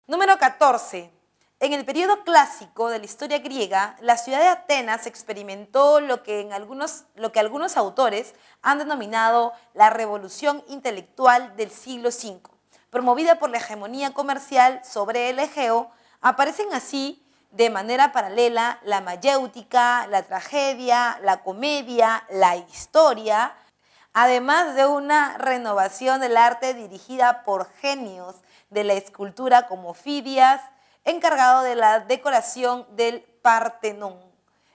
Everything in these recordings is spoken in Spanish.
Número 14. En el periodo clásico de la historia griega, la ciudad de Atenas experimentó lo que algunos autores han denominado la revolución intelectual del siglo V. Promovida por la hegemonía comercial sobre el Egeo, aparecen así de manera paralela la mayéutica, la tragedia, la comedia, la historia, además de una renovación del arte dirigida por genios de la escultura como Fidias, encargado de la decoración del Partenón.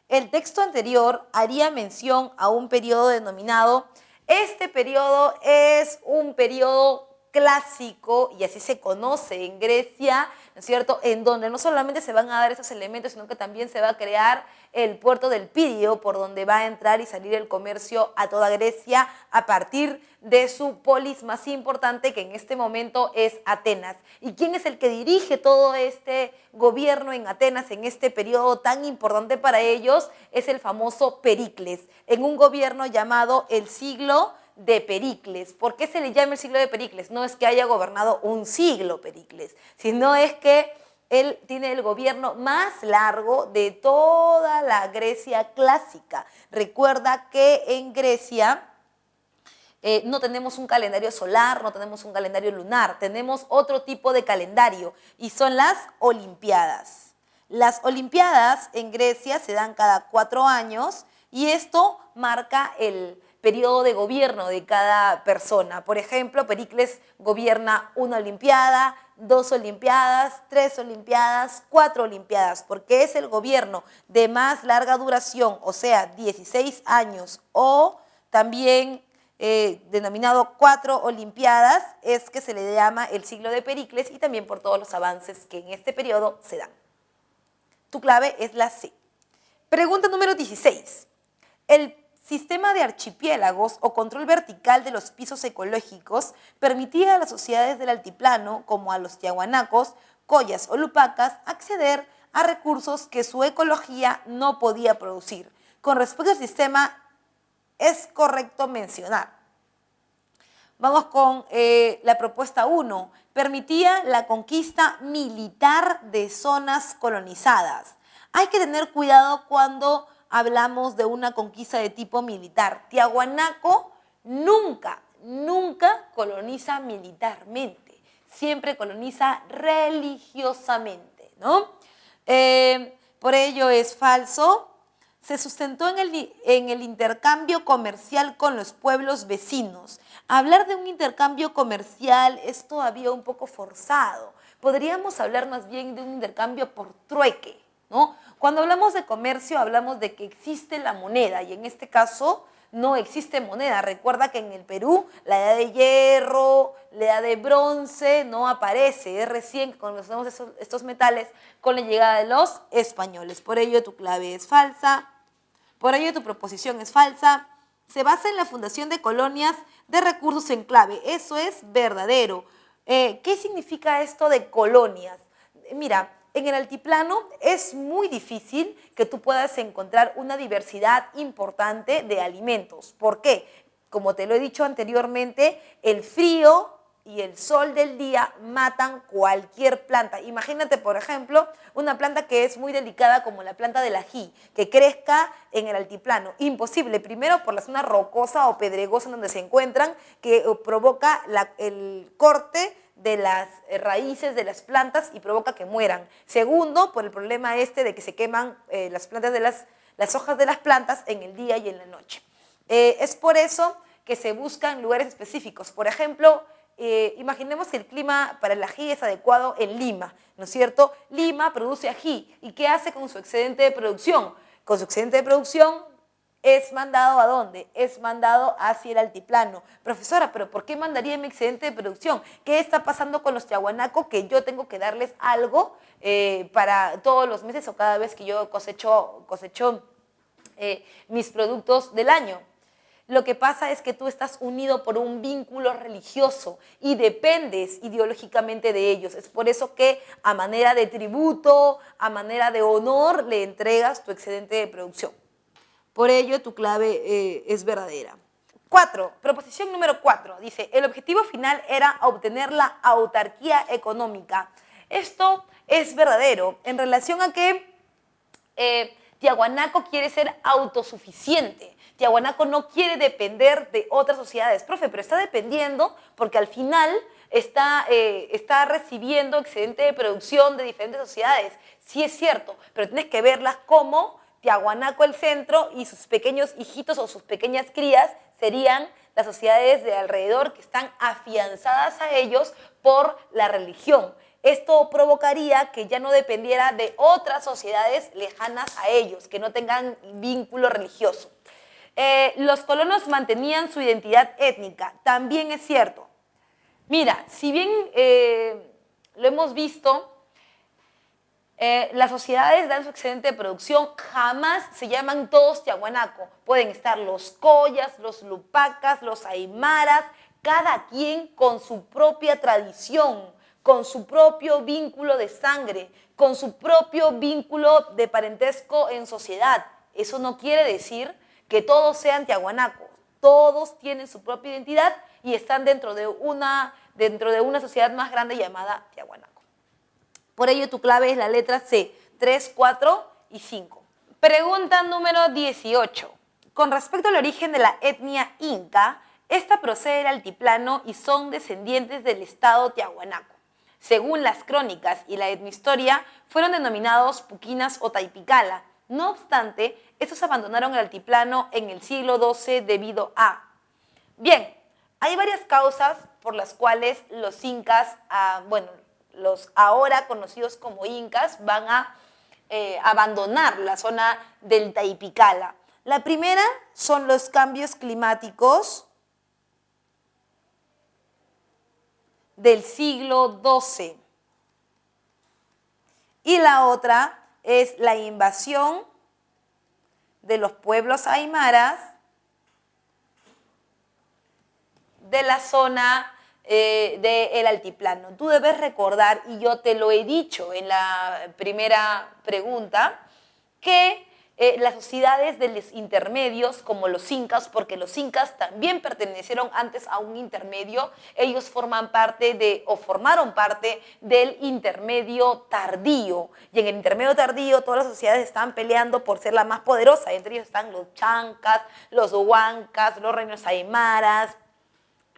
El texto anterior haría mención a un periodo denominado, este periodo es un periodo clásico, y así se conoce en Grecia, ¿no es cierto?, en donde no solamente se van a dar esos elementos, sino que también se va a crear el puerto del Pirio, por donde va a entrar y salir el comercio a toda Grecia a partir de su polis más importante, que en este momento es Atenas. ¿Y quién es el que dirige todo este gobierno en Atenas en este periodo tan importante para ellos? Es el famoso Pericles, en un gobierno llamado el siglo de Pericles. ¿Por qué se le llama el siglo de Pericles? No es que haya gobernado un siglo Pericles, sino es que él tiene el gobierno más largo de toda la Grecia clásica. Recuerda que en Grecia no tenemos un calendario solar, no tenemos un calendario lunar, tenemos otro tipo de calendario y son las Olimpiadas. Las Olimpiadas en Grecia se dan cada 4 años y esto marca el periodo de gobierno de cada persona. Por ejemplo, Pericles gobierna 1 Olimpiada, 2 Olimpiadas, 3 Olimpiadas, 4 Olimpiadas, porque es el gobierno de más larga duración, o sea, 16 años, o también denominado 4 Olimpiadas, es que se le llama el siglo de Pericles y también por todos los avances que en este periodo se dan. Tu clave es la C. Pregunta número 16. El sistema de archipiélagos o control vertical de los pisos ecológicos permitía a las sociedades del altiplano, como a los tiahuanacos, collas o lupacas, acceder a recursos que su ecología no podía producir. Con respecto al sistema, es correcto mencionar. Vamos con la propuesta 1. Permitía la conquista militar de zonas colonizadas. Hay que tener cuidado cuando hablamos de una conquista de tipo militar. Tiahuanaco nunca coloniza militarmente, siempre coloniza religiosamente, ¿no? Por ello es falso. Se sustentó en el intercambio comercial con los pueblos vecinos. Hablar de un intercambio comercial es todavía un poco forzado. Podríamos hablar más bien de un intercambio por trueque, ¿no? Cuando hablamos de comercio hablamos de que existe la moneda y en este caso no existe moneda. Recuerda que en el Perú la edad de hierro, la edad de bronce no aparece. Es recién que conocemos estos metales con la llegada de los españoles. Por ello tu clave es falsa. Por ello tu proposición es falsa. Se basa en la fundación de colonias de recursos en clave. Eso es verdadero. ¿Qué significa esto de colonias? Mira, en el altiplano es muy difícil que tú puedas encontrar una diversidad importante de alimentos. ¿Por qué? Como te lo he dicho anteriormente, el frío y el sol del día matan cualquier planta. Imagínate, por ejemplo, una planta que es muy delicada como la planta del ají, que crezca en el altiplano. Imposible, primero por la zona rocosa o pedregosa en donde se encuentran, que provoca el corte de las raíces de las plantas y provoca que mueran. Segundo, por el problema de que se queman las hojas de las plantas en el día y en la noche. Es por eso que se buscan lugares específicos. Por ejemplo, imaginemos que el clima para el ají es adecuado en Lima, ¿no es cierto? Lima produce ají. ¿Y qué hace con su excedente de producción? Con su excedente de producción es mandado ¿a dónde? Es mandado hacia el altiplano. Profesora, ¿pero por qué mandaría mi excedente de producción? ¿Qué está pasando con los tiahuanacos que yo tengo que darles algo para todos los meses o cada vez que yo cosecho mis productos del año? Lo que pasa es que tú estás unido por un vínculo religioso y dependes ideológicamente de ellos. Es por eso que a manera de tributo, a manera de honor, le entregas tu excedente de producción. Por ello, tu clave es verdadera. 4. Proposición número 4. Dice, el objetivo final era obtener la autarquía económica. Esto es verdadero en relación a que Tiahuanaco quiere ser autosuficiente. Tiahuanaco no quiere depender de otras sociedades. Profe, pero está dependiendo porque al final está recibiendo excedente de producción de diferentes sociedades. Sí es cierto, pero tienes que verlas como Tiahuanaco el centro y sus pequeños hijitos o sus pequeñas crías serían las sociedades de alrededor que están afianzadas a ellos por la religión. Esto provocaría que ya no dependiera de otras sociedades lejanas a ellos, que no tengan vínculo religioso. Los colonos mantenían su identidad étnica, también es cierto. Mira, si bien lo hemos visto, las sociedades dan su excedente de producción, jamás se llaman todos Tiahuanaco. Pueden estar los Collas, los Lupacas, los Aymaras, cada quien con su propia tradición, con su propio vínculo de sangre, con su propio vínculo de parentesco en sociedad. Eso no quiere decir que todos sean tiahuanacos. Todos tienen su propia identidad y están dentro de una sociedad más grande llamada Tiahuanaco. Por ello, tu clave es la letra C, 3, 4 y 5. Pregunta número 18. Con respecto al origen de la etnia inca, esta procede del altiplano y son descendientes del estado Tiahuanaco. Según las crónicas y la etnohistoria, fueron denominados Puquinas o Taipicala. No obstante, estos abandonaron el altiplano en el siglo XII debido a... Bien, hay varias causas por las cuales los incas, los ahora conocidos como incas, van a abandonar la zona del Taipicala. La primera son los cambios climáticos del siglo XII. Y la otra es la invasión de los pueblos aymaras de la zona del altiplano. Tú debes recordar, y yo te lo he dicho en la primera pregunta, que las sociedades de los intermedios, como los incas, porque los incas también pertenecieron antes a un intermedio, ellos formaron parte del intermedio tardío. Y en el intermedio tardío todas las sociedades estaban peleando por ser la más poderosa. Entre ellos están los chancas, los huancas, los reinos aymaras,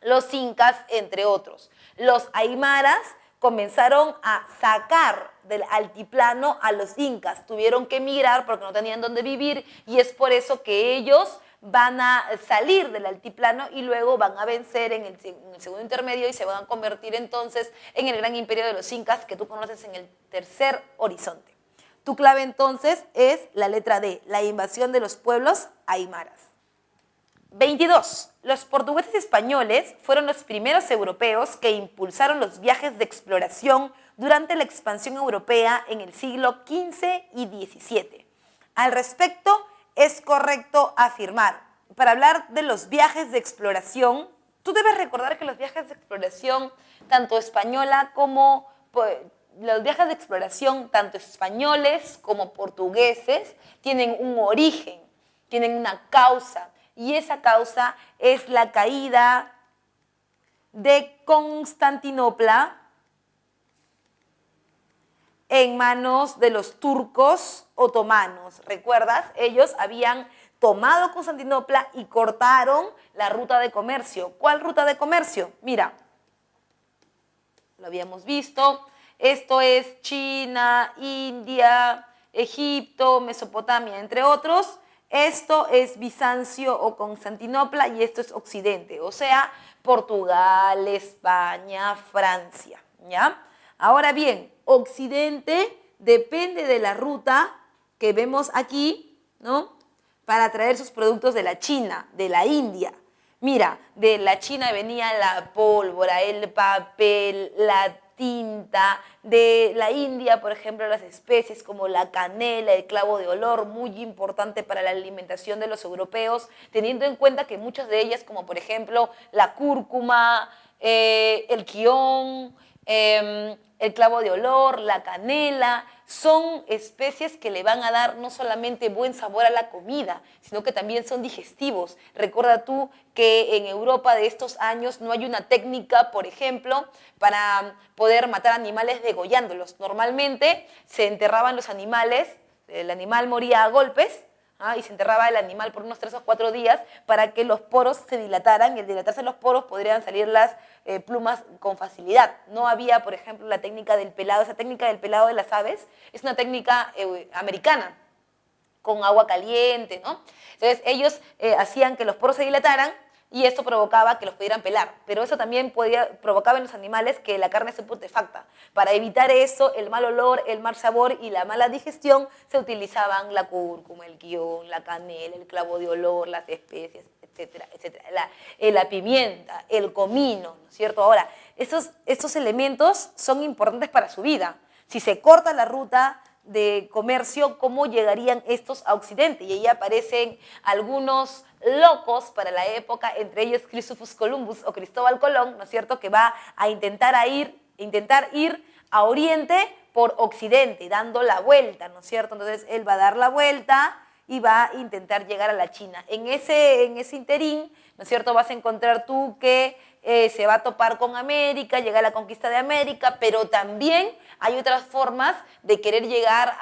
los incas, entre otros. Los aymaras comenzaron a sacar del altiplano a los incas. Tuvieron que emigrar porque no tenían dónde vivir y es por eso que ellos van a salir del altiplano y luego van a vencer en el segundo intermedio y se van a convertir entonces en el gran imperio de los incas que tú conoces en el tercer horizonte. Tu clave entonces es la letra D, la invasión de los pueblos aymaras. 22. Los portugueses y españoles fueron los primeros europeos que impulsaron los viajes de exploración durante la expansión europea en el siglo XV y XVII. Al respecto, es correcto afirmar. Para hablar de los viajes de exploración, tú debes recordar que los viajes de exploración, tanto española como los viajes de exploración, tanto españoles como portugueses, tienen un origen, tienen una causa. Y esa causa es la caída de Constantinopla en manos de los turcos otomanos. ¿Recuerdas? Ellos habían tomado Constantinopla y cortaron la ruta de comercio. ¿Cuál ruta de comercio? Mira, lo habíamos visto. Esto es China, India, Egipto, Mesopotamia, entre otros. Esto es Bizancio o Constantinopla y esto es Occidente, o sea, Portugal, España, Francia, ¿ya? Ahora bien, Occidente depende de la ruta que vemos aquí, ¿no? Para traer sus productos de la China, de la India. Mira, de la China venía la pólvora, el papel, la tinta. De la India, por ejemplo, las especies como la canela, el clavo de olor, muy importante para la alimentación de los europeos, teniendo en cuenta que muchas de ellas, como por ejemplo la cúrcuma, el quión, el clavo de olor, la canela, son especies que le van a dar no solamente buen sabor a la comida, sino que también son digestivos. Recuerda tú que en Europa de estos años no hay una técnica, por ejemplo, para poder matar animales degollándolos. Normalmente se enterraban los animales, el animal moría a golpes, y se enterraba el animal por unos 3 o 4 días para que los poros se dilataran y al dilatarse los poros podrían salir las plumas con facilidad. No había, por ejemplo, la técnica del pelado. Esa técnica del pelado de las aves es una técnica americana, con agua caliente, ¿no? Entonces ellos hacían que los poros se dilataran y esto provocaba que los pudieran pelar, pero eso también provocaba en los animales que la carne se putrefacta. Para evitar eso, el mal olor, el mal sabor y la mala digestión, se utilizaban la cúrcuma, el guión, la canela, el clavo de olor, las especias, etcétera, etcétera. La pimienta, el comino, ¿no es cierto? Ahora, estos elementos son importantes para su vida. Si se corta la ruta de comercio, ¿cómo llegarían estos a Occidente? Y ahí aparecen algunos locos para la época, entre ellos Christophus Columbus o Cristóbal Colón, ¿no es cierto?, que va a intentar ir a Oriente por Occidente, dando la vuelta, ¿no es cierto? Entonces él va a dar la vuelta y va a intentar llegar a la China. En ese interín, ¿no es cierto?, vas a encontrar tú que se va a topar con América, llega a la conquista de América, pero también hay otras formas de querer llegar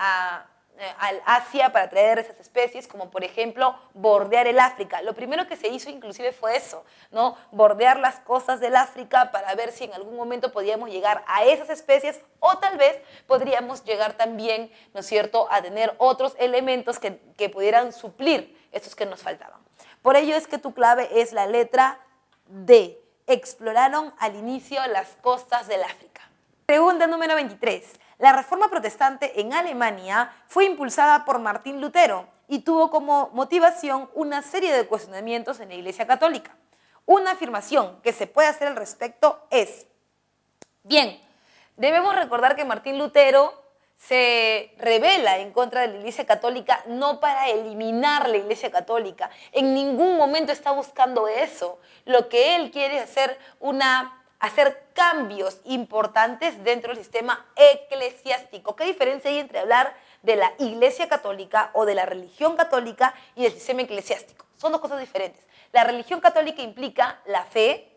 al Asia para traer esas especies, como por ejemplo bordear el África. Lo primero que se hizo inclusive fue eso, ¿no? Bordear las costas del África para ver si en algún momento podíamos llegar a esas especies o tal vez podríamos llegar también, ¿no es cierto?, a tener otros elementos que pudieran suplir estos que nos faltaban. Por ello es que tu clave es la letra D. Exploraron al inicio las costas del África. Pregunta número 23. La reforma protestante en Alemania fue impulsada por Martín Lutero y tuvo como motivación una serie de cuestionamientos en la Iglesia Católica. Una afirmación que se puede hacer al respecto es: bien, debemos recordar que Martín Lutero se rebela en contra de la Iglesia Católica no para eliminar la Iglesia Católica. En ningún momento está buscando eso. Lo que él quiere es hacer cambios importantes dentro del sistema eclesiástico. ¿Qué diferencia hay entre hablar de la Iglesia Católica o de la religión católica y del sistema eclesiástico? Son dos cosas diferentes. La religión católica implica la fe,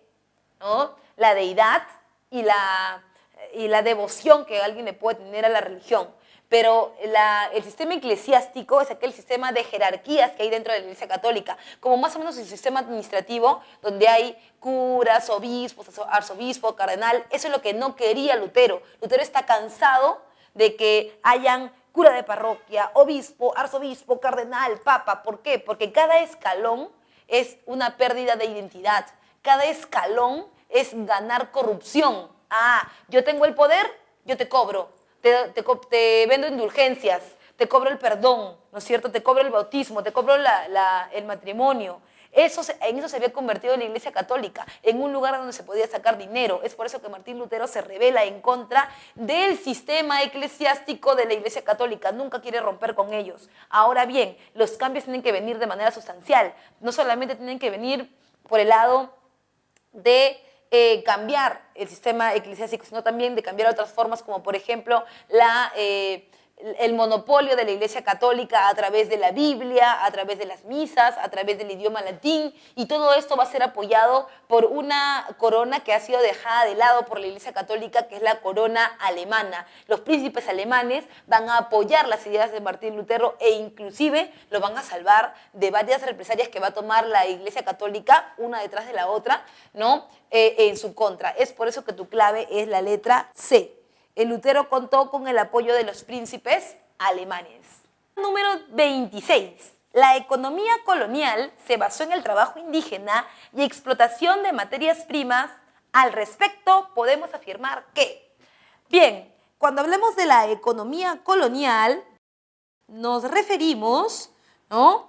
¿no?, la deidad y la devoción que alguien le puede tener a la religión. Pero el sistema eclesiástico es aquel sistema de jerarquías que hay dentro de la Iglesia Católica, como más o menos el sistema administrativo, donde hay curas, obispos, arzobispo, cardenal. Eso es lo que no quería Lutero. Lutero está cansado de que hayan cura de parroquia, obispo, arzobispo, cardenal, papa. ¿Por qué? Porque cada escalón es una pérdida de identidad. Cada escalón es ganar corrupción. Yo tengo el poder, yo te cobro. Te vendo indulgencias, te cobro el perdón, ¿no es cierto? Te cobro el bautismo, te cobro el matrimonio. En eso se había convertido la Iglesia Católica, en un lugar donde se podía sacar dinero. Es por eso que Martín Lutero se rebela en contra del sistema eclesiástico de la Iglesia Católica. Nunca quiere romper con ellos. Ahora bien, los cambios tienen que venir de manera sustancial. No solamente tienen que venir por el lado de cambiar el sistema eclesiástico, sino también de cambiar otras formas, como por ejemplo el monopolio de la Iglesia Católica a través de la Biblia, a través de las misas, a través del idioma latín, y todo esto va a ser apoyado por una corona que ha sido dejada de lado por la Iglesia Católica, que es la corona alemana. Los príncipes alemanes van a apoyar las ideas de Martín Lutero e inclusive lo van a salvar de varias represalias que va a tomar la Iglesia Católica, una detrás de la otra, ¿no?, en su contra. Es por eso que tu clave es la letra C. El Lutero contó con el apoyo de los príncipes alemanes. Número 26. La economía colonial se basó en el trabajo indígena y explotación de materias primas. Al respecto, podemos afirmar que, bien, cuando hablemos de la economía colonial, nos referimos, ¿no?,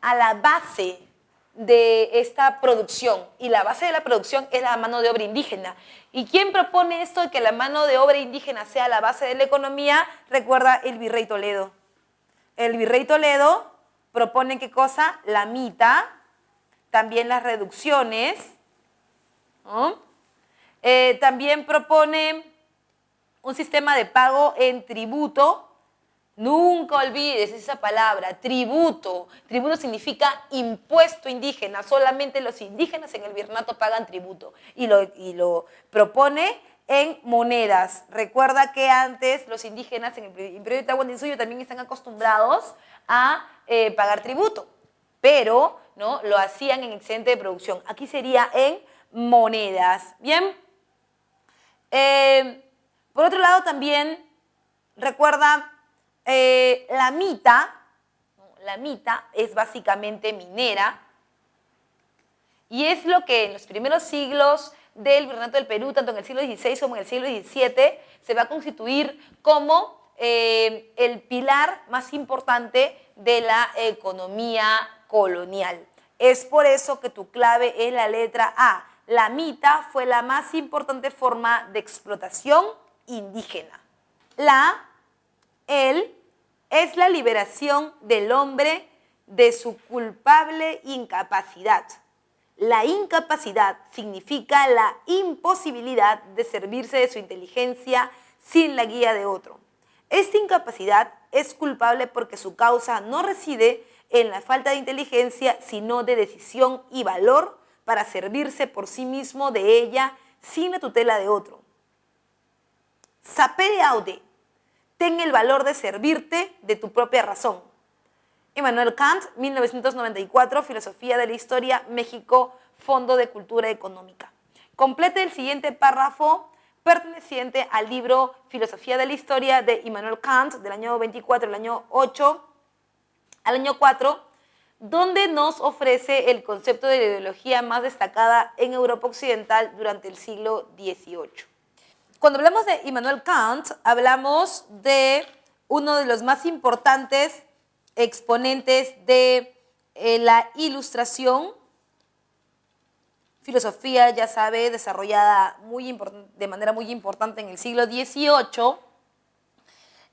a la base de esta producción, y la base de la producción es la mano de obra indígena. ¿Y quién propone esto de que la mano de obra indígena sea la base de la economía? Recuerda el virrey Toledo. El virrey Toledo propone, ¿qué cosa? La mita, también las reducciones, ¿no? También propone un sistema de pago en tributo. Nunca olvides esa palabra, tributo. Tributo significa impuesto indígena. Solamente los indígenas en el virreinato pagan tributo. Y lo propone en monedas. Recuerda que antes los indígenas en el Imperio de Tahuantinsuyo también están acostumbrados a pagar tributo. Pero ¿no? Lo hacían en excedente de producción. Aquí sería en monedas. Bien. Por otro lado también, recuerda, la mita es básicamente minera y es lo que en los primeros siglos del Virreinato del Perú, tanto en el siglo XVI como en el siglo XVII, se va a constituir como el pilar más importante de la economía colonial. Es por eso que tu clave es la letra A. La mita fue la más importante forma de explotación indígena. Es la liberación del hombre de su culpable incapacidad. La incapacidad significa la imposibilidad de servirse de su inteligencia sin la guía de otro. Esta incapacidad es culpable porque su causa no reside en la falta de inteligencia, sino de decisión y valor para servirse por sí mismo de ella sin la tutela de otro. Sapere aude. Ten el valor de servirte de tu propia razón. Immanuel Kant, 1994, Filosofía de la Historia, México, Fondo de Cultura Económica. Complete el siguiente párrafo perteneciente al libro Filosofía de la Historia de Immanuel Kant, del año 24 al año 8, al año 4, donde nos ofrece el concepto de la ideología más destacada en Europa Occidental durante el siglo XVIII. Cuando hablamos de Immanuel Kant, hablamos de uno de los más importantes exponentes de la Ilustración, filosofía, ya sabe, desarrollada de manera muy importante en el siglo XVIII,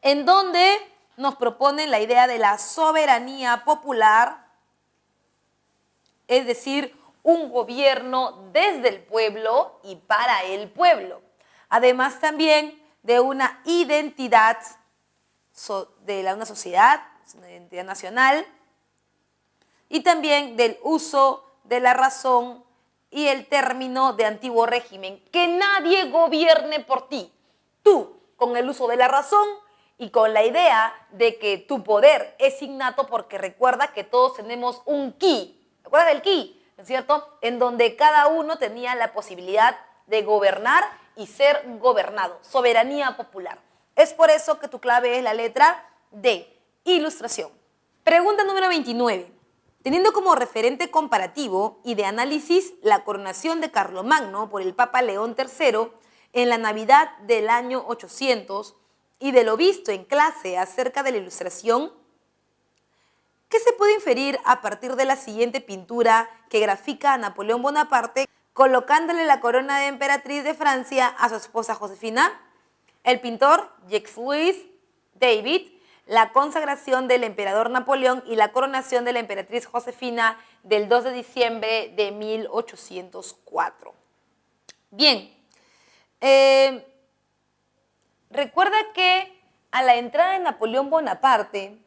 en donde nos propone la idea de la soberanía popular, es decir, un gobierno desde el pueblo y para el pueblo. Además también de una identidad de una sociedad, una identidad nacional, y también del uso de la razón y el término de antiguo régimen. Que nadie gobierne por ti. Tú, con el uso de la razón y con la idea de que tu poder es innato, porque recuerda que todos tenemos un ki. ¿Recuerdas del ki? ¿No es cierto? En donde cada uno tenía la posibilidad de gobernar y ser gobernado. Soberanía popular. Es por eso que tu clave es la letra D. Ilustración. Pregunta número 29. Teniendo como referente comparativo y de análisis la coronación de Carlomagno por el Papa León III en la Navidad del año 800 y de lo visto en clase acerca de la Ilustración, ¿qué se puede inferir a partir de la siguiente pintura que grafica a Napoleón Bonaparte colocándole la corona de emperatriz de Francia a su esposa Josefina? El pintor Jacques-Louis David, la consagración del emperador Napoleón y la coronación de la emperatriz Josefina del 2 de diciembre de 1804. Bien, recuerda que a la entrada de Napoleón Bonaparte,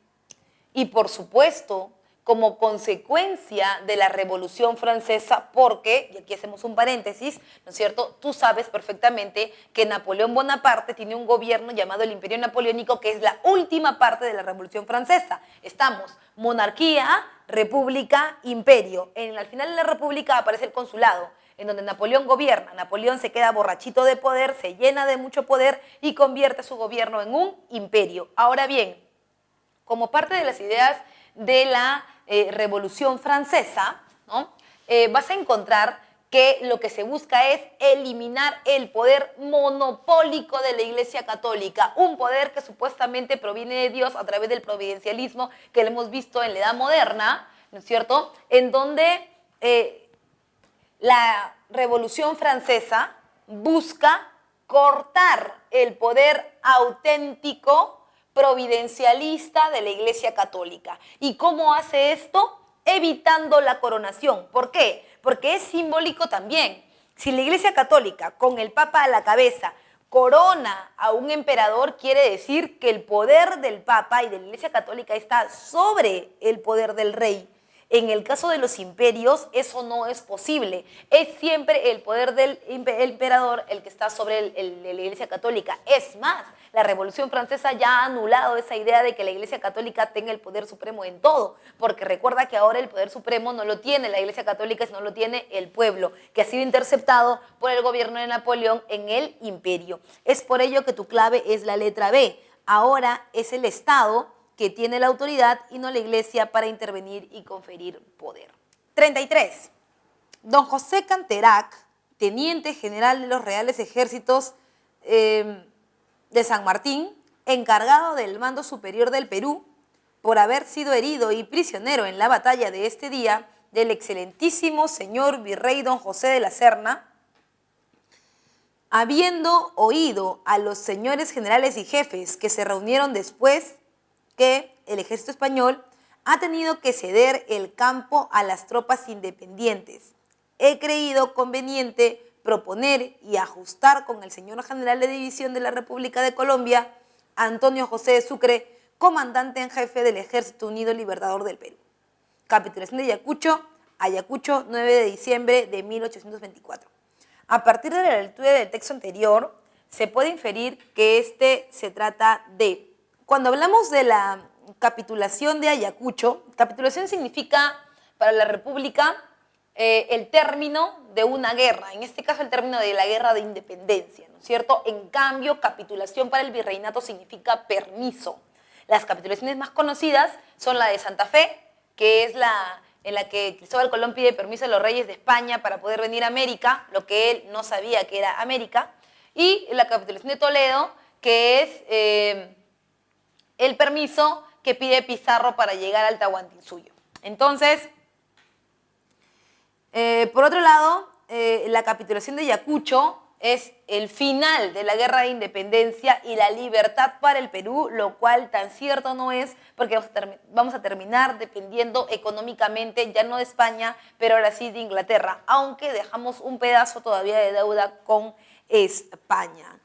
y por supuesto como consecuencia de la Revolución Francesa, porque, y aquí hacemos un paréntesis, ¿no es cierto? Tú sabes perfectamente que Napoleón Bonaparte tiene un gobierno llamado el Imperio Napoleónico, que es la última parte de la Revolución Francesa. Estamos monarquía, república, imperio. Al final de la república aparece el consulado, en donde Napoleón gobierna. Napoleón se queda borrachito de poder, se llena de mucho poder y convierte su gobierno en un imperio. Ahora bien, como parte de las ideas de la Revolución Francesa, ¿no? Vas a encontrar que lo que se busca es eliminar el poder monopólico de la Iglesia Católica, un poder que supuestamente proviene de Dios a través del providencialismo que lo hemos visto en la Edad Moderna, ¿no es cierto?, en donde la Revolución Francesa busca cortar el poder auténtico providencialista de la Iglesia Católica. ¿Y cómo hace esto? Evitando la coronación. ¿Por qué? Porque es simbólico también. Si la Iglesia Católica, con el Papa a la cabeza, corona a un emperador quiere decir que el poder del Papa y de la Iglesia Católica está sobre el poder del rey. En el caso de los imperios, eso no es posible. Es siempre el poder del emperador el que está sobre la Iglesia Católica. Es más, la Revolución Francesa ya ha anulado esa idea de que la Iglesia Católica tenga el poder supremo en todo, porque recuerda que ahora el poder supremo no lo tiene la Iglesia Católica, sino lo tiene el pueblo, que ha sido interceptado por el gobierno de Napoleón en el imperio. Es por ello que tu clave es la letra B. Ahora es el Estado que tiene la autoridad y no la Iglesia para intervenir y conferir poder. 33. Don José Canterac, teniente general de los Reales Ejércitos de San Martín, encargado del mando superior del Perú, por haber sido herido y prisionero en la batalla de este día del excelentísimo señor virrey don José de la Serna, habiendo oído a los señores generales y jefes que se reunieron después que el ejército español ha tenido que ceder el campo a las tropas independientes. He creído conveniente proponer y ajustar con el señor general de división de la República de Colombia, Antonio José de Sucre, comandante en jefe del Ejército Unido Libertador del Perú. Capitulación de Ayacucho, Ayacucho, 9 de diciembre de 1824. A partir de la lectura del texto anterior, se puede inferir que se trata de... Cuando hablamos de la capitulación de Ayacucho, capitulación significa para la República el término de una guerra, en este caso el término de la guerra de independencia, ¿no es cierto? En cambio, capitulación para el virreinato significa permiso. Las capitulaciones más conocidas son la de Santa Fe, que es en la que Cristóbal Colón pide permiso a los reyes de España para poder venir a América, lo que él no sabía que era América, y la capitulación de Toledo, que es el permiso que pide Pizarro para llegar al Tahuantinsuyo. Entonces, por otro lado, la capitulación de Ayacucho es el final de la guerra de independencia y la libertad para el Perú, lo cual tan cierto no es, porque vamos a terminar dependiendo económicamente, ya no de España, pero ahora sí de Inglaterra, aunque dejamos un pedazo todavía de deuda con España.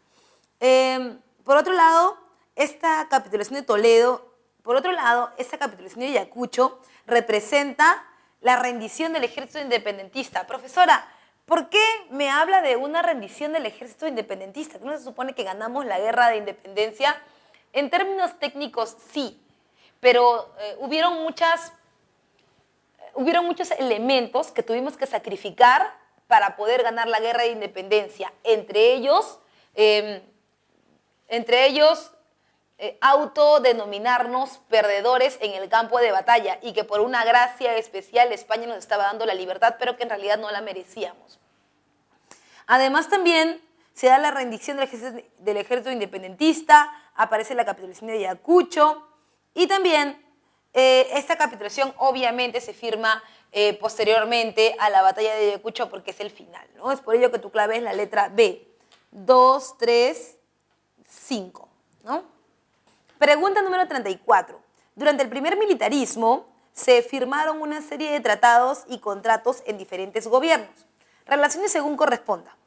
Por otro lado, esta capitulación de Toledo, esta capitulación de Ayacucho representa la rendición del ejército independentista. Profesora, ¿por qué me habla de una rendición del ejército independentista? ¿No se supone que ganamos la guerra de independencia? En términos técnicos, sí, pero hubieron muchos elementos que tuvimos que sacrificar para poder ganar la guerra de independencia. Entre ellos autodenominarnos perdedores en el campo de batalla y que por una gracia especial España nos estaba dando la libertad, pero que en realidad no la merecíamos. Además también se da la rendición del ejército independentista, aparece la capitulación de Ayacucho y también esta capitulación obviamente se firma posteriormente a la batalla de Ayacucho porque es el final, ¿no? Es por ello que tu clave es la letra B. 2, 3, 5, ¿no? Pregunta número 34. Durante el primer militarismo se firmaron una serie de tratados y contratos en diferentes gobiernos. Relaciones según corresponda.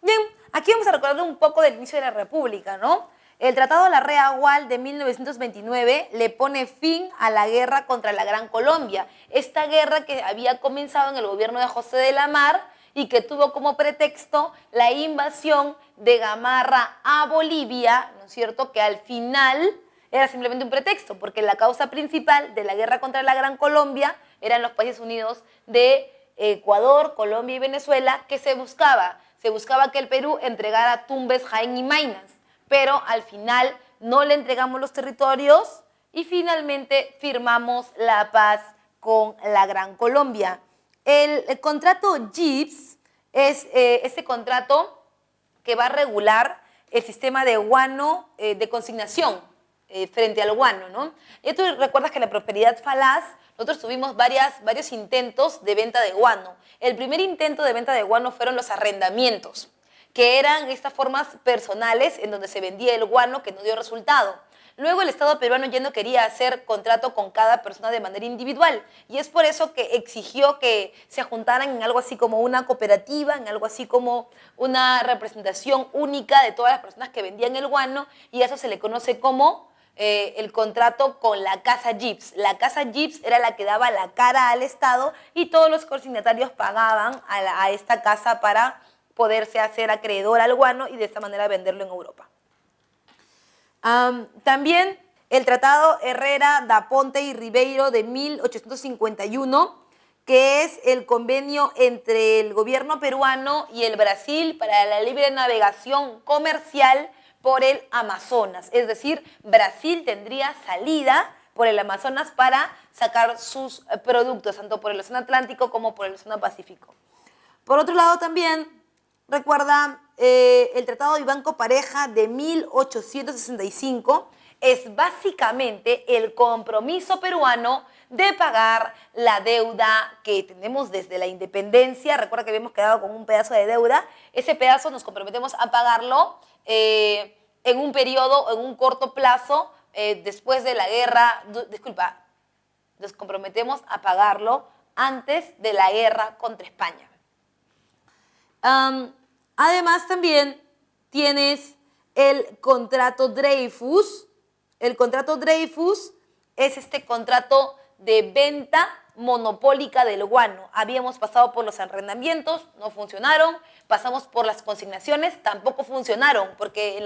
Bien, aquí vamos a recordar un poco del inicio de la República, ¿no? El Tratado de la Reagual de 1929 le pone fin a la guerra contra la Gran Colombia. Esta guerra que había comenzado en el gobierno de José de la Mar y que tuvo como pretexto la invasión de Gamarra a Bolivia, ¿no es cierto? Que al final era simplemente un pretexto, porque la causa principal de la guerra contra la Gran Colombia eran los países unidos de Ecuador, Colombia y Venezuela, que se buscaba que el Perú entregara Tumbes, Jaén y Maynas, pero al final no le entregamos los territorios y finalmente firmamos la paz con la Gran Colombia. El contrato GIPS es ese contrato que va a regular el sistema de guano de consignación frente al guano, ¿no? Y tú recuerdas que en la prosperidad falaz nosotros tuvimos varios intentos de venta de guano. El primer intento de venta de guano fueron los arrendamientos, que eran estas formas personales en donde se vendía el guano que no dio resultado. Luego el Estado peruano ya no quería hacer contrato con cada persona de manera individual y es por eso que exigió que se juntaran en algo así como una cooperativa, en algo así como una representación única de todas las personas que vendían el guano, y eso se le conoce como el contrato con la Casa Gibbs. La Casa Gibbs era la que daba la cara al Estado y todos los consignatarios pagaban a esta casa para poderse hacer acreedor al guano y de esta manera venderlo en Europa. También el Tratado Herrera da Ponte y Ribeiro de 1851, que es el convenio entre el gobierno peruano y el Brasil para la libre navegación comercial por el Amazonas. Es decir, Brasil tendría salida por el Amazonas para sacar sus productos, tanto por el Océano Atlántico como por el Océano Pacífico. Por otro lado, también recuerda el Tratado de Banco Pareja de 1865, es básicamente el compromiso peruano de pagar la deuda que tenemos desde la independencia. Recuerda que habíamos quedado con un pedazo de deuda. Ese pedazo nos comprometemos a pagarlo en un periodo, en un corto plazo, después de la guerra, nos comprometemos a pagarlo antes de la guerra contra España. Además, también tienes el contrato Dreyfus. El contrato Dreyfus es este contrato de venta monopólica del guano. Habíamos pasado por los arrendamientos, no funcionaron. Pasamos por las consignaciones, tampoco funcionaron, porque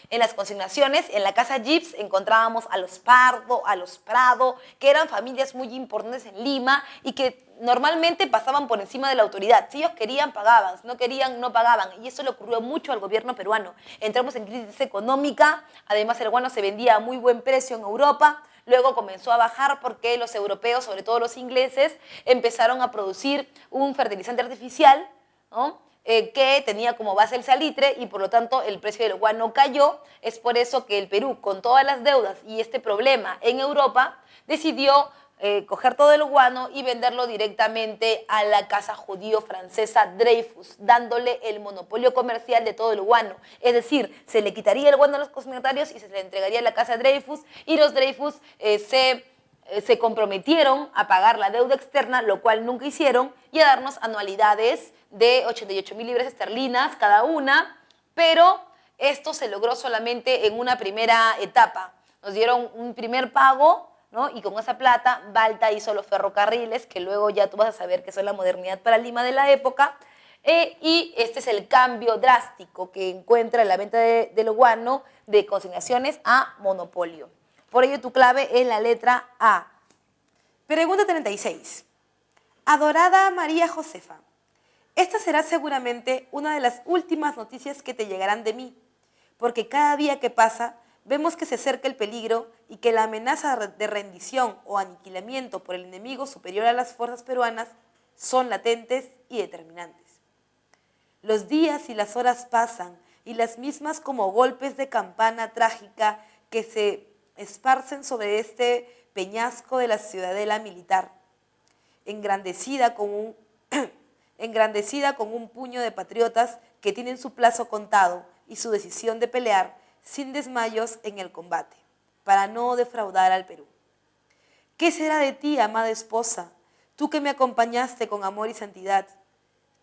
en las consignaciones, en la Casa Gibbs, encontrábamos a los Pardo, a los Prado, que eran familias muy importantes en Lima y que normalmente pasaban por encima de la autoridad. Si ellos querían, pagaban. Si no querían, no pagaban. Y eso le ocurrió mucho al gobierno peruano. Entramos en crisis económica. Además, el guano se vendía a muy buen precio en Europa. Luego comenzó a bajar porque los europeos, sobre todo los ingleses, empezaron a producir un fertilizante artificial, ¿no? Que tenía como base el salitre y por lo tanto el precio del guano cayó. Es por eso que el Perú, con todas las deudas y este problema en Europa, decidió coger todo el guano y venderlo directamente a la casa judío-francesa Dreyfus, dándole el monopolio comercial de todo el guano. Es decir, se le quitaría el guano a los consignatarios y se le entregaría a la casa Dreyfus, y los Dreyfus se comprometieron a pagar la deuda externa, lo cual nunca hicieron, y a darnos anualidades de 88.000 libras esterlinas cada una, pero esto se logró solamente en una primera etapa. Nos dieron un primer pago, ¿no? Y con esa plata, Balta hizo los ferrocarriles, que luego ya tú vas a saber que son la modernidad para Lima de la época, y este es el cambio drástico que encuentra en la venta del guano de consignaciones a monopolio. Por ello, tu clave es la letra A. Pregunta 36. Adorada María Josefa, esta será seguramente una de las últimas noticias que te llegarán de mí, porque cada día que pasa vemos que se acerca el peligro y que la amenaza de rendición o aniquilamiento por el enemigo superior a las fuerzas peruanas son latentes y determinantes. Los días y las horas pasan y las mismas como golpes de campana trágica que se esparcen sobre este peñasco de la ciudadela militar, engrandecida con un puño de patriotas que tienen su plazo contado y su decisión de pelear sin desmayos en el combate, para no defraudar al Perú. ¿Qué será de ti, amada esposa, tú que me acompañaste con amor y santidad?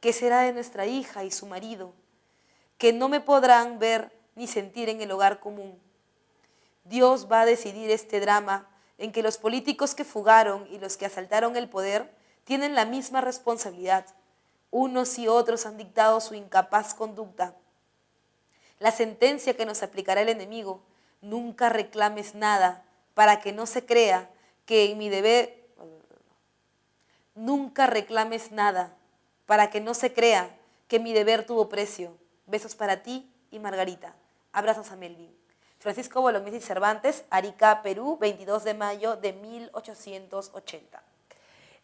¿Qué será de nuestra hija y su marido, que no me podrán ver ni sentir en el hogar común? Dios va a decidir este drama en que los políticos que fugaron y los que asaltaron el poder tienen la misma responsabilidad. Unos y otros han dictado su incapaz conducta. La sentencia que nos aplicará el enemigo: nunca reclames nada para que no se crea que en mi deber... Nunca reclames nada para que no se crea que mi deber tuvo precio. Besos para ti y Margarita. Abrazos a Melvin. Francisco Bolognesi Cervantes, Arica, Perú, 22 de mayo de 1880.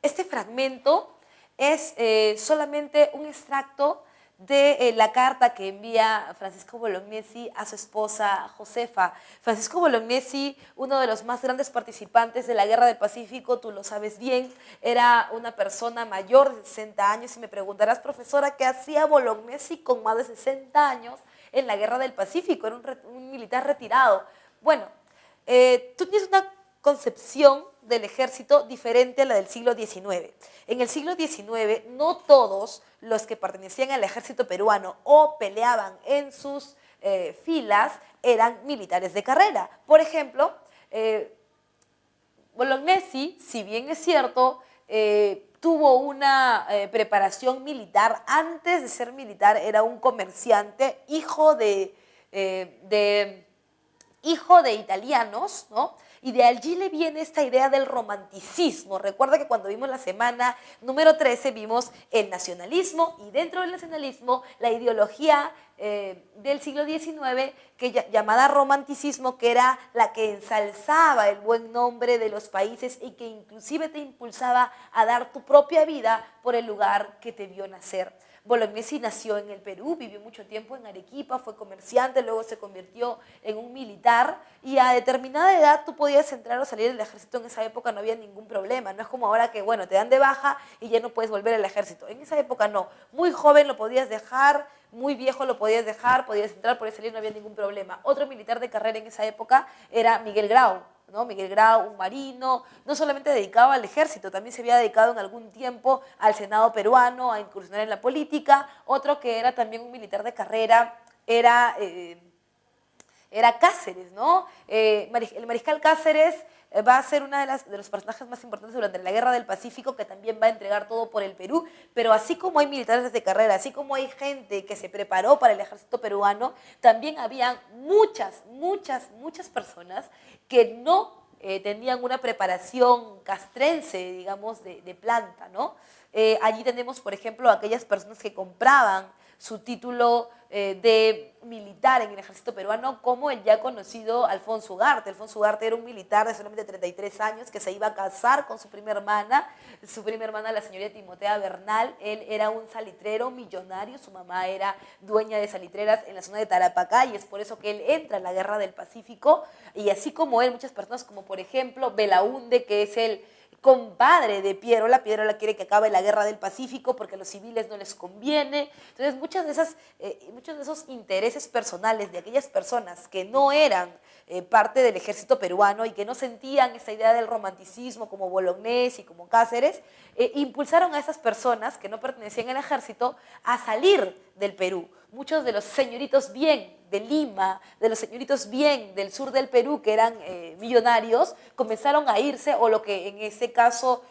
Este fragmento es solamente un extracto de la carta que envía Francisco Bolognesi a su esposa Josefa. Francisco Bolognesi, uno de los más grandes participantes de la Guerra del Pacífico, tú lo sabes bien, era una persona mayor de 60 años y me preguntarás, profesora, ¿qué hacía Bolognesi con más de 60 años en la Guerra del Pacífico? Era un militar retirado. Bueno, tú tienes una concepción del ejército diferente a la del siglo XIX. En el siglo XIX, no todos los que pertenecían al ejército peruano o peleaban en sus filas eran militares de carrera. Por ejemplo, Bolognesi, si bien es cierto, tuvo una preparación militar. Antes de ser militar era un comerciante, hijo de italianos, ¿no? Y de allí le viene esta idea del romanticismo. Recuerda que cuando vimos la semana número 13 vimos el nacionalismo, y dentro del nacionalismo la ideología del siglo XIX llamada romanticismo, que era la que ensalzaba el buen nombre de los países y que inclusive te impulsaba a dar tu propia vida por el lugar que te vio nacer. Bolognesi nació en el Perú, vivió mucho tiempo en Arequipa, fue comerciante, luego se convirtió en un militar, y a determinada edad tú podías entrar o salir del ejército. En esa época no había ningún problema, no es como ahora que, bueno, te dan de baja y ya no puedes volver al ejército. En esa época no, muy joven lo podías dejar, muy viejo lo podías dejar, podías entrar, podías salir, no había ningún problema. Otro militar de carrera en esa época era Miguel Grau, ¿no? Miguel Grau, un marino, no solamente dedicado al ejército, también se había dedicado en algún tiempo al Senado peruano, a incursionar en la política. Otro que era también un militar de carrera era Cáceres, ¿no? El mariscal Cáceres va a ser uno de los personajes más importantes durante la Guerra del Pacífico, que también va a entregar todo por el Perú. Pero así como hay militares de carrera, así como hay gente que se preparó para el ejército peruano, también había muchas personas que no tenían una preparación castrense, digamos, de planta, ¿no? Allí tenemos, por ejemplo, aquellas personas que compraban su título de militar en el ejército peruano, como el ya conocido Alfonso Ugarte. Alfonso Ugarte era un militar de solamente 33 años que se iba a casar con su prima hermana, la señorita Timotea Bernal. Él era un salitrero millonario, su mamá era dueña de salitreras en la zona de Tarapacá, y es por eso que él entra en la Guerra del Pacífico. Y así como él, muchas personas, como por ejemplo Belaúnde, que es el compadre de Pierola. Pierola quiere que acabe la Guerra del Pacífico porque a los civiles no les conviene. Entonces, muchos de esos intereses personales de aquellas personas que no eran parte del ejército peruano y que no sentían esa idea del romanticismo, como Bolognesi y como Cáceres, impulsaron a esas personas que no pertenecían al ejército a salir del Perú. Muchos de los señoritos bien de Lima, de los señoritos bien del sur del Perú, que eran millonarios, comenzaron a irse, o lo que en ese caso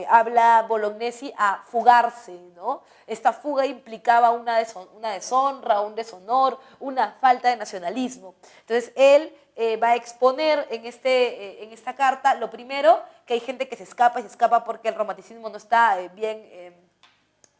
habla Bolognesi, a fugarse, ¿no? Esta fuga implicaba una deshonra, un deshonor, una falta de nacionalismo. Entonces él va a exponer en esta carta, lo primero, que hay gente que se escapa, y se escapa porque el romanticismo no está bien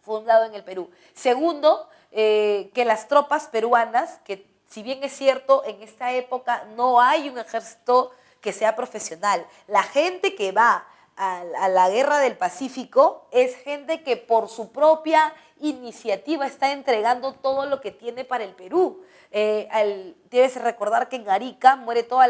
fundado en el Perú. Segundo, que las tropas peruanas, que si bien es cierto, en esta época no hay un ejército que sea profesional. La gente que va a la Guerra del Pacífico es gente que por su propia iniciativa está entregando todo lo que tiene para el Perú. Debes recordar que en Arica muere todo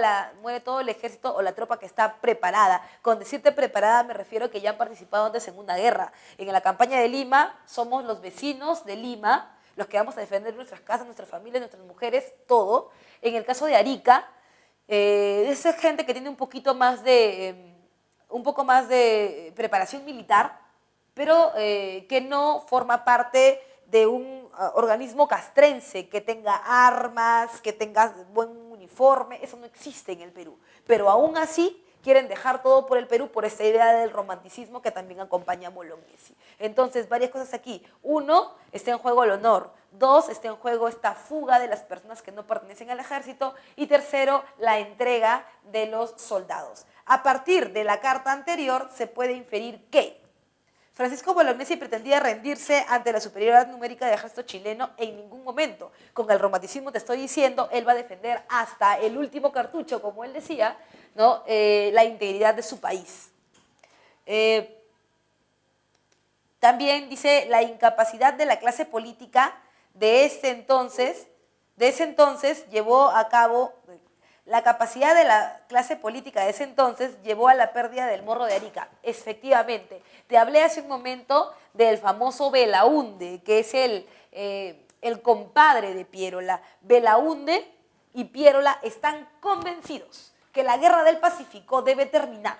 el ejército o la tropa que está preparada. Con decirte preparada me refiero a que ya han participado antes en una guerra. En la campaña de Lima somos los vecinos de Lima los que vamos a defender nuestras casas, nuestras familias, nuestras mujeres, todo. En el caso de Arica, es gente que tiene un poco más de preparación militar, pero que no forma parte de un organismo castrense que tenga armas, que tenga buen uniforme. Eso no existe en el Perú. Pero aún así quieren dejar todo por el Perú por esta idea del romanticismo que también acompaña a Bolognesi. Entonces, varias cosas aquí. Uno, está en juego el honor. Dos, está en juego esta fuga de las personas que no pertenecen al ejército. Y tercero, la entrega de los soldados. A partir de la carta anterior se puede inferir que Francisco Bolognesi pretendía rendirse ante la superioridad numérica del ejército chileno en ningún momento. Con el romanticismo te estoy diciendo, él va a defender hasta el último cartucho, como él decía, ¿no? La integridad de su país. También dice la incapacidad de la clase política de ese entonces llevó a cabo. La capacidad de la clase política de ese entonces llevó a la pérdida del Morro de Arica. Efectivamente, te hablé hace un momento del famoso Belaúnde, que es el compadre de Pierola. Belaúnde y Pierola están convencidos que la Guerra del Pacífico debe terminar.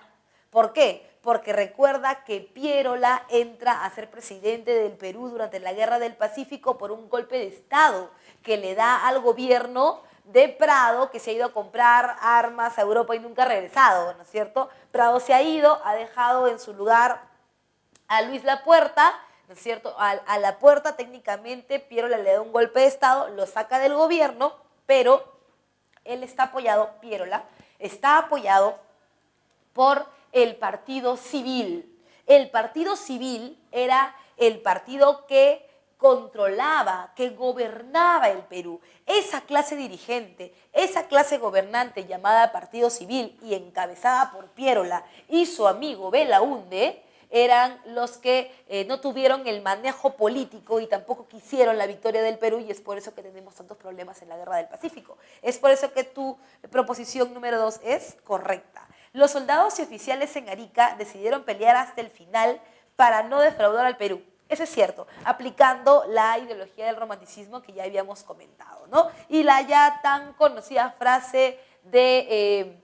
¿Por qué? Porque recuerda que Piérola entra a ser presidente del Perú durante la Guerra del Pacífico por un golpe de Estado que le da al gobierno de Prado, que se ha ido a comprar armas a Europa y nunca ha regresado, ¿no es cierto? Prado se ha ido, ha dejado en su lugar a Luis Lapuerta, ¿no es cierto? A Lapuerta técnicamente Piérola le da un golpe de Estado, lo saca del gobierno, pero él está apoyado, Piérola, está apoyado por el Partido Civil. El Partido Civil era el partido que controlaba, que gobernaba el Perú. Esa clase dirigente, esa clase gobernante llamada Partido Civil y encabezada por Piérola y su amigo Belaúnde, eran los que no tuvieron el manejo político y tampoco quisieron la victoria del Perú, y es por eso que tenemos tantos problemas en la Guerra del Pacífico. Es por eso que tu proposición número 2 es correcta. Los soldados y oficiales en Arica decidieron pelear hasta el final para no defraudar al Perú. Eso es cierto, aplicando la ideología del romanticismo que ya habíamos comentado, ¿no? Y la ya tan conocida frase de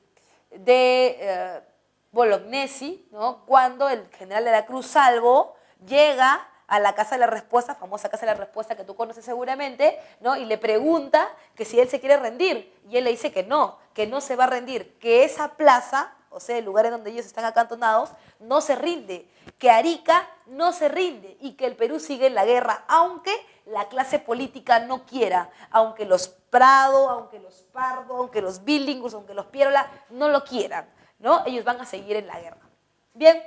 Bolognesi, ¿no? Cuando el general de la Cruz Salvo llega a la Casa de la Respuesta, famosa Casa de la Respuesta que tú conoces seguramente, ¿no? Y le pregunta que si él se quiere rendir, y él le dice que no se va a rendir, que esa plaza, o sea, el lugar en donde ellos están acantonados, no se rinde, que Arica no se rinde y que el Perú sigue en la guerra, aunque la clase política no quiera, aunque los Prado, aunque los Pardo, aunque los Billinghus, aunque los Piérola no lo quieran, ¿no? Ellos van a seguir en la guerra. Bien,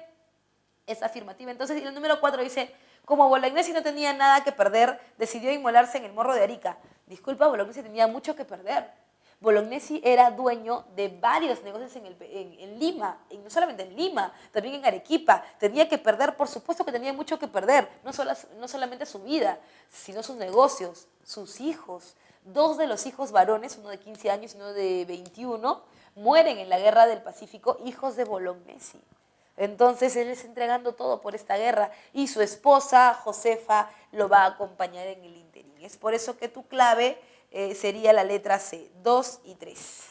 es afirmativa. Entonces, el número 4 dice, como Bolognesi no tenía nada que perder, decidió inmolarse en el Morro de Arica. Disculpa, Bolognesi tenía mucho que perder. Bolognesi era dueño de varios negocios en Lima, y no solamente en Lima, también en Arequipa. Tenía que perder, por supuesto que tenía mucho que perder, no solamente su vida, sino sus negocios, sus hijos. 2 de los hijos varones, uno de 15 años y uno de 21, mueren en la Guerra del Pacífico, hijos de Bolognesi. Entonces él está entregando todo por esta guerra y su esposa, Josefa, lo va a acompañar en el interín. Es por eso que tu clave sería la letra C, 2 y 3.